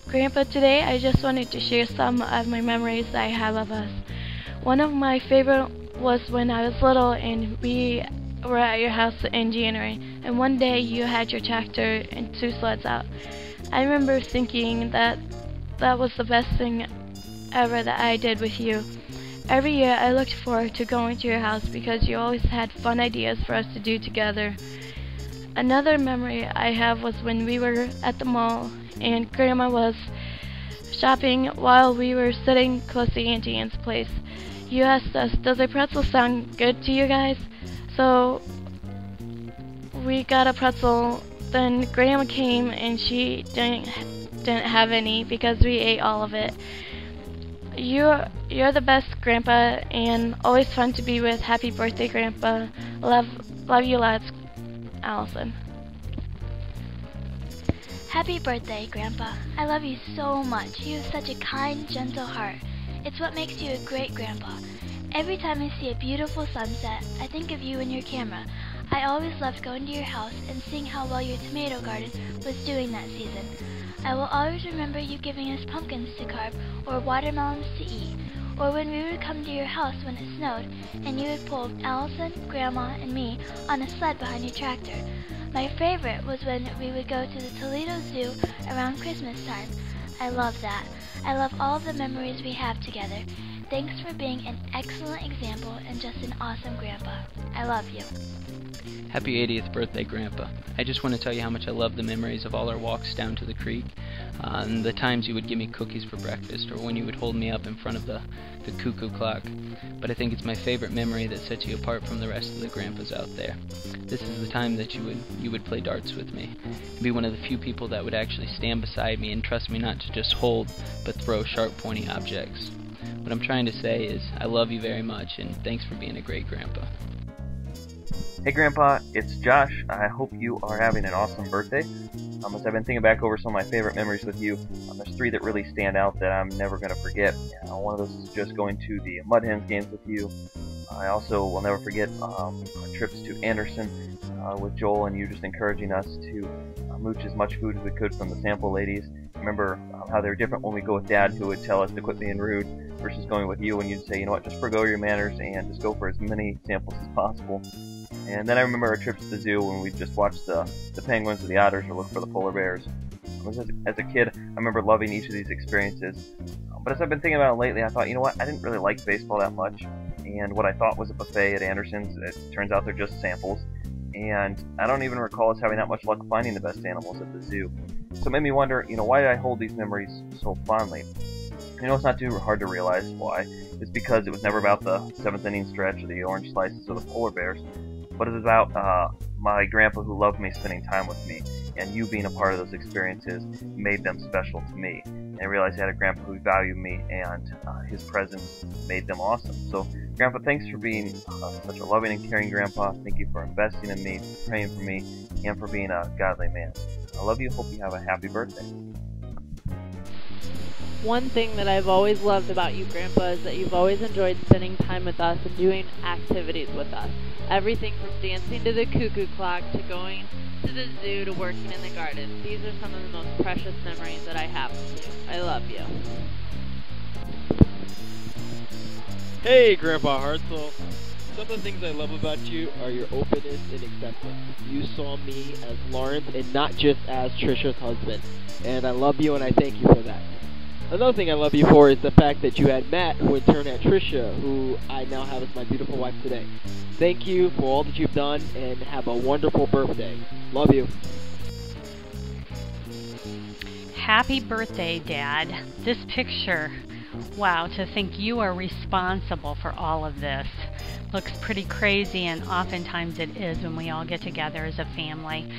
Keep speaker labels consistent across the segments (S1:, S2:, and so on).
S1: Grandpa, today I just wanted to share some of my memories that I have of us. One of my favorite was when I was little and we were at your house in January, and one day you had your tractor and 2 sleds out. I remember thinking that that was the best thing ever that I did with you. Every year I looked forward to going to your house because you always had fun ideas for us to do together. Another memory I have was when we were at the mall and Grandma was shopping while we were sitting close to Auntie Anne's place. You asked us, does a pretzel sound good to you guys? So we got a pretzel. Then Grandma came and she didn't have any because we ate all of it. You're the best, Grandpa, and always fun to be with. Happy birthday, Grandpa. Love you lots, Allison.
S2: Happy birthday, Grandpa. I love you so much. You have such a kind, gentle heart. It's what makes you a great Grandpa. Every time I see a beautiful sunset, I think of you and your camera. I always loved going to your house and seeing how well your tomato garden was doing that season. I will always remember you giving us pumpkins to carve or watermelons to eat, or when we would come to your house when it snowed and you would pull Allison, Grandma, and me on a sled behind your tractor. My favorite was when we would go to the Toledo Zoo around Christmas time. I love that. I love all of the memories we have together. Thanks for being an excellent example and just an awesome Grandpa. I love you.
S3: Happy 80th birthday, Grandpa. I just want to tell you how much I love the memories of all our walks down to the creek, and the times you would give me cookies for breakfast, or when you would hold me up in front of the cuckoo clock. But I think it's my favorite memory that sets you apart from the rest of the grandpas out there. This is the time that you would play darts with me, and be one of the few people that would actually stand beside me and trust me not to just hold, but throw sharp, pointy objects. What I'm trying to say is, I love you very much, and thanks for being a great grandpa.
S4: Hey Grandpa, it's Josh. I hope you are having an awesome birthday. As I've been thinking back over some of my favorite memories with you, there's 3 that really stand out that I'm never going to forget. One of those is just going to the Mud Hens games with you. I also will never forget our trips to Anderson with Joel and you just encouraging us to mooch as much food as we could from the sample ladies. Remember how they were different when we go with Dad, who would tell us to quit being rude, versus going with you and you'd say, you know what, just forgo your manners and just go for as many samples as possible. And then I remember our trips to the zoo when we just watched the penguins or the otters or look for the polar bears. As a kid, I remember loving each of these experiences. But as I've been thinking about it lately, I thought, you know what, I didn't really like baseball that much. And what I thought was a buffet at Anderson's, it turns out they're just samples. And I don't even recall us having that much luck finding the best animals at the zoo. So it made me wonder, you know, why did I hold these memories so fondly? You know, it's not too hard to realize why. It's because it was never about the 7th inning stretch or the orange slices or the polar bears, but it was about my grandpa who loved me spending time with me, and you being a part of those experiences made them special to me. And I realized I had a grandpa who valued me, and his presence made them awesome. So, Grandpa, thanks for being such a loving and caring grandpa. Thank you for investing in me, praying for me, and for being a godly man. I love you. Hope you have a happy birthday.
S5: One thing that I've always loved about you, Grandpa, is that you've always enjoyed spending time with us and doing activities with us. Everything from dancing to the cuckoo clock to going to the zoo to working in the garden. These are some of the most precious memories that I have with you. I love you.
S6: Hey, Grandpa Hartsell. Some of the things I love about you are your openness and acceptance. You saw me as Lawrence and not just as Trisha's husband. And I love you and I thank you for that. Another thing I love you for is the fact that you had Matt, who in turn had Trisha, who I now have as my beautiful wife today. Thank you for all that you've done, and have a wonderful birthday. Love you.
S7: Happy birthday, Dad. This picture, wow, to think you are responsible for all of this. Looks pretty crazy, and oftentimes it is when we all get together as a family.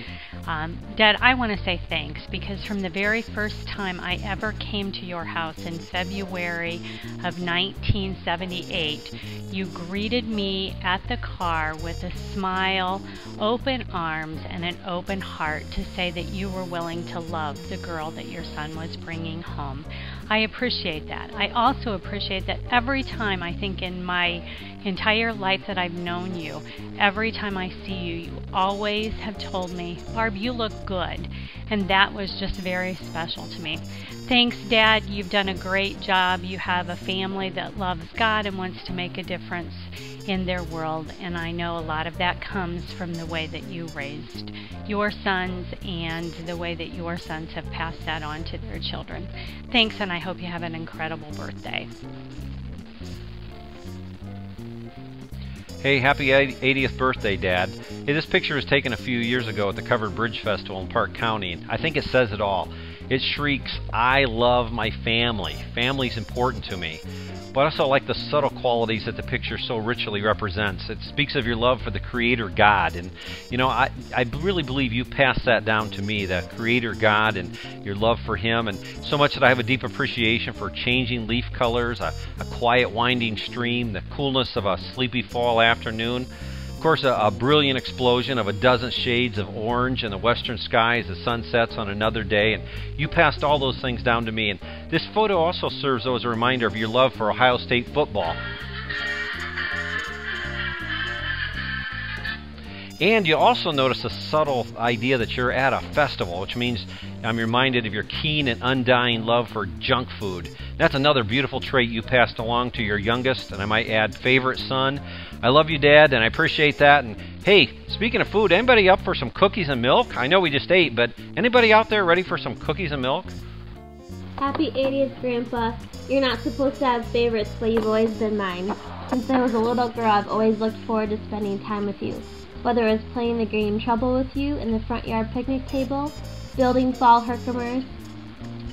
S7: Dad, I want to say thanks, because from the very first time I ever came to your house in February of 1978, you greeted me at the car with a smile, open arms, and an open heart to say that you were willing to love the girl that your son was bringing home. I appreciate that. I also appreciate that every time, I think in my entire life that I've known you, every time I see you, you always have told me, Barb, you look good. And that was just very special to me. Thanks, Dad. You've done a great job. You have a family that loves God and wants to make a difference in their world. And I know a lot of that comes from the way that you raised your sons and the way that your sons have passed that on to their children. Thanks, and I hope you have an incredible birthday.
S8: Hey, happy 80th birthday, Dad. Hey, this picture was taken a few years ago at the Covered Bridge Festival in Park County, and I think it says it all. It shrieks, I love my family. Family's important to me. But I also like the subtle qualities that the picture so richly represents. It speaks of your love for the Creator God, and I really believe you passed that down to me, the Creator God and your love for Him, and so much that I have a deep appreciation for changing leaf colors, a quiet winding stream, the coolness of a sleepy fall afternoon. Of course, a brilliant explosion of a dozen shades of orange in the western sky as the sun sets on another day, and you passed all those things down to me. And this photo also serves as a reminder of your love for Ohio State football. And you also notice a subtle idea that you're at a festival, which means I'm reminded of your keen and undying love for junk food. That's another beautiful trait you passed along to your youngest, and I might add, favorite son. I love you, Dad, and I appreciate that. And hey, speaking of food, anybody up for some cookies and milk? I know we just ate, but anybody out there ready for some cookies and milk?
S9: Happy 80th, Grandpa. You're not supposed to have favorites, but you've always been mine. Since I was a little girl, I've always looked forward to spending time with you. Whether it was playing the game Trouble with you in the front yard picnic table, building fall herkimers,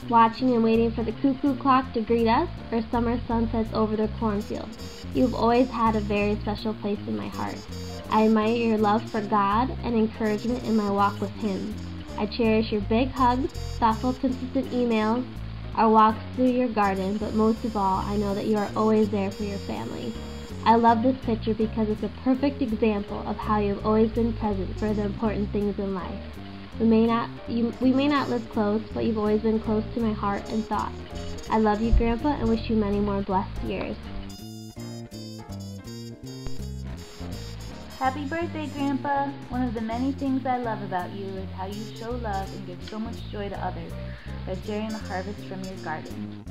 S9: watching and waiting for the cuckoo clock to greet us, or summer sunsets over the cornfield. You've always had a very special place in my heart. I admire your love for God and encouragement in my walk with Him. I cherish your big hugs, thoughtful, consistent emails, our walks through your garden, but most of all, I know that you are always there for your family. I love this picture because it's a perfect example of how you've always been present for the important things in life. We may not live close, but you've always been close to my heart and thoughts. I love you, Grandpa, and wish you many more blessed years.
S10: Happy birthday, Grandpa! One of the many things I love about you is how you show love and give so much joy to others by sharing the harvest from your garden.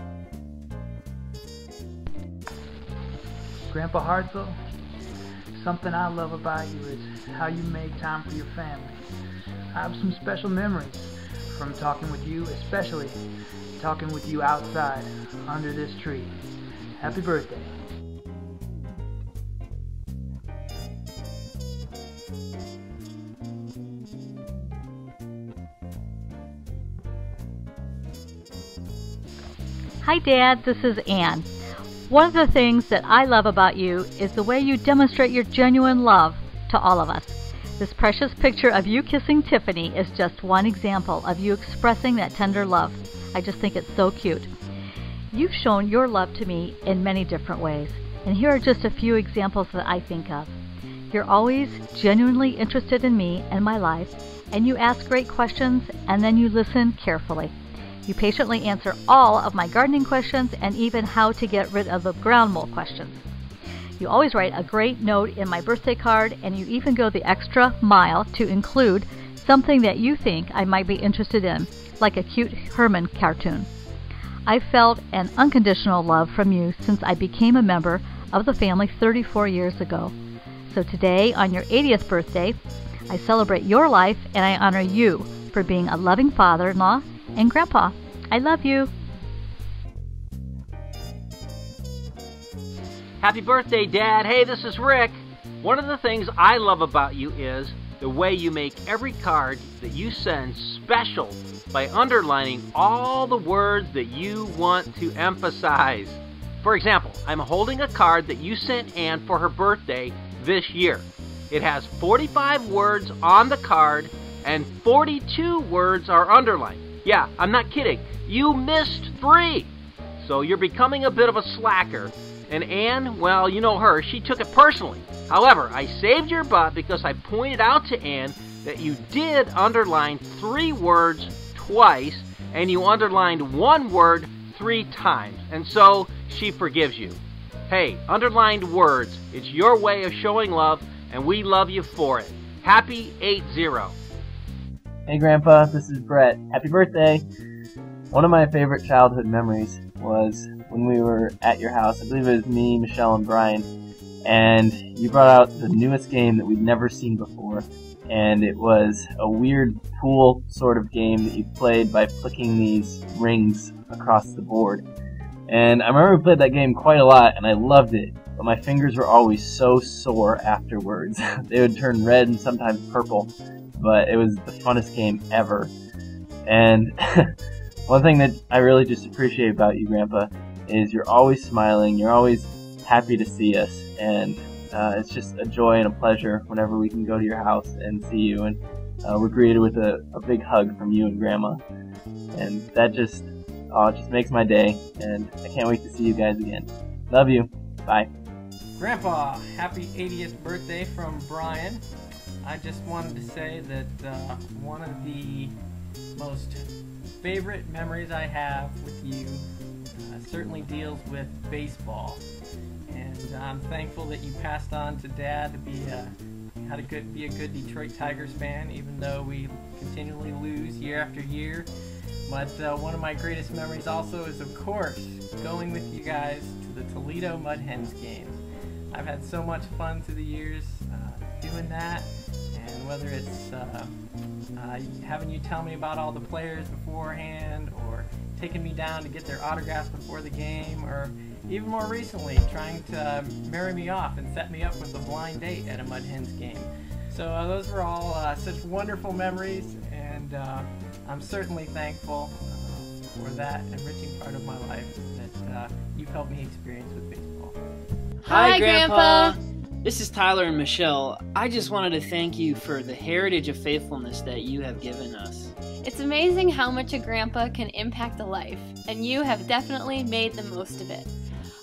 S11: Grandpa Hartsell, something I love about you is how you make time for your family. I have some special memories from talking with you, especially talking with you outside under this tree. Happy birthday.
S12: Hi, Dad. This is Ann. One of the things that I love about you is the way you demonstrate your genuine love to all of us. This precious picture of you kissing Tiffany is just one example of you expressing that tender love. I just think it's so cute. You've shown your love to me in many different ways, and here are just a few examples that I think of. You're always genuinely interested in me and my life, and you ask great questions, and then you listen carefully. You patiently answer all of my gardening questions and even how to get rid of the ground mole questions. You always write a great note in my birthday card, and you even go the extra mile to include something that you think I might be interested in, like a cute Herman cartoon. I've felt an unconditional love from you since I became a member of the family 34 years ago. So today, on your 80th birthday, I celebrate your life and I honor you for being a loving father-in-law and Grandpa. I love you.
S13: Happy birthday, Dad. Hey, this is Rick. One of the things I love about you is the way you make every card that you send special by underlining all the words that you want to emphasize. For example, I'm holding a card that you sent Anne for her birthday this year. It has 45 words on the card and 42 words are underlined. Yeah, I'm not kidding. You missed 3. So you're becoming a bit of a slacker. And Anne, well, you know her, she took it personally. However, I saved your butt because I pointed out to Anne that you did underline 3 words twice and you underlined 1 word 3 times. And so she forgives you. Hey, underlined words, it's your way of showing love and we love you for it. Happy 8-0.
S4: Hey Grandpa, this is Brett. Happy birthday! One of my favorite childhood memories was when we were at your house. I believe it was me, Michelle, and Brian, and you brought out the newest game that we'd never seen before, and it was a weird pool sort of game that you played by flicking these rings across the board. And I remember we played that game quite a lot, and I loved it, but my fingers were always so sore afterwards. They would turn red and sometimes purple, but it was the funnest game ever. And one thing that I really just appreciate about you, Grandpa, is you're always smiling, you're always happy to see us, and it's just a joy and a pleasure whenever we can go to your house and see you, and we're greeted with a big hug from you and Grandma. And that just makes my day, and I can't wait to see you guys again. Love you. Bye.
S14: Grandpa, happy 80th birthday from Brian. I just wanted to say that one of the most favorite memories I have with you certainly deals with baseball. And I'm thankful that you passed on to Dad to be a good Detroit Tigers fan, even though we continually lose year after year. But one of my greatest memories also is, of course, going with you guys to the Toledo Mud Hens game. I've had so much fun through the years doing that, and whether it's having you tell me about all the players beforehand, or taking me down to get their autographs before the game, or even more recently trying to marry me off and set me up with a blind date at a Mud Hens game. So those were all such wonderful memories, and I'm certainly thankful for that enriching part of my life that you've helped me experience with baseball.
S15: Hi, Grandpa! This is Tyler and Michelle. I just wanted to thank you for the heritage of faithfulness that you have given us.
S16: It's amazing how much a grandpa can impact a life, and you have definitely made the most of it.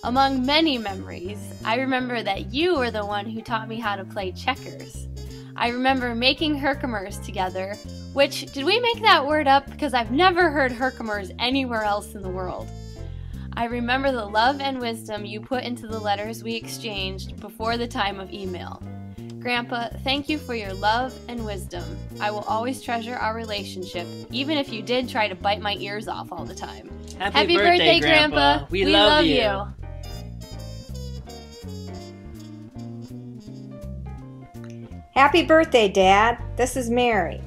S16: Among many memories, I remember that you were the one who taught me how to play checkers. I remember making Herkimers together, which, did we make that word up? Because I've never heard Herkimers anywhere else in the world. I remember the love and wisdom you put into the letters we exchanged before the time of email. Grandpa, thank you for your love and wisdom. I will always treasure our relationship, even if you did try to bite my ears off all the time.
S15: Happy birthday, Grandpa. We love you.
S17: Happy birthday, Dad. This is Mary.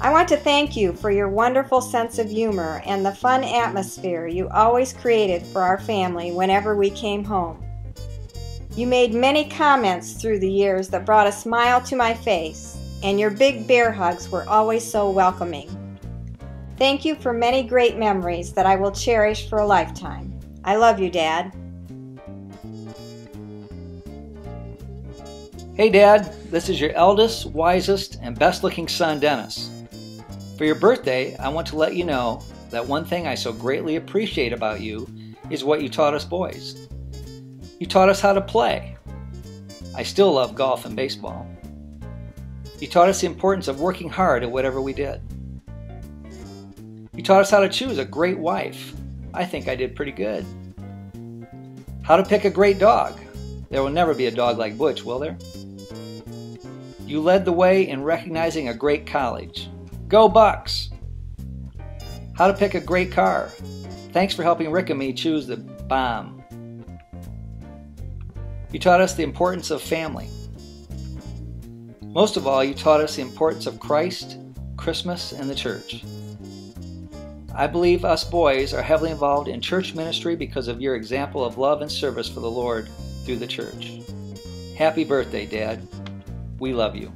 S17: I want to thank you for your wonderful sense of humor and the fun atmosphere you always created for our family whenever we came home. You made many comments through the years that brought a smile to my face, and your big bear hugs were always so welcoming. Thank you for many great memories that I will cherish for a lifetime. I love you, Dad.
S18: Hey Dad, this is your eldest, wisest, and best-looking son, Dennis. For your birthday, I want to let you know that one thing I so greatly appreciate about you is what you taught us boys. You taught us how to play. I still love golf and baseball. You taught us the importance of working hard at whatever we did. You taught us how to choose a great wife. I think I did pretty good. How to pick a great dog. There will never be a dog like Butch, will there? You led the way in recognizing a great college. Go Bucks! How to pick a great car. Thanks for helping Rick and me choose the bomb. You taught us the importance of family. Most of all, you taught us the importance of Christ, Christmas, and the church. I believe us boys are heavily involved in church ministry because of your example of love and service for the Lord through the church. Happy birthday, Dad. We love you.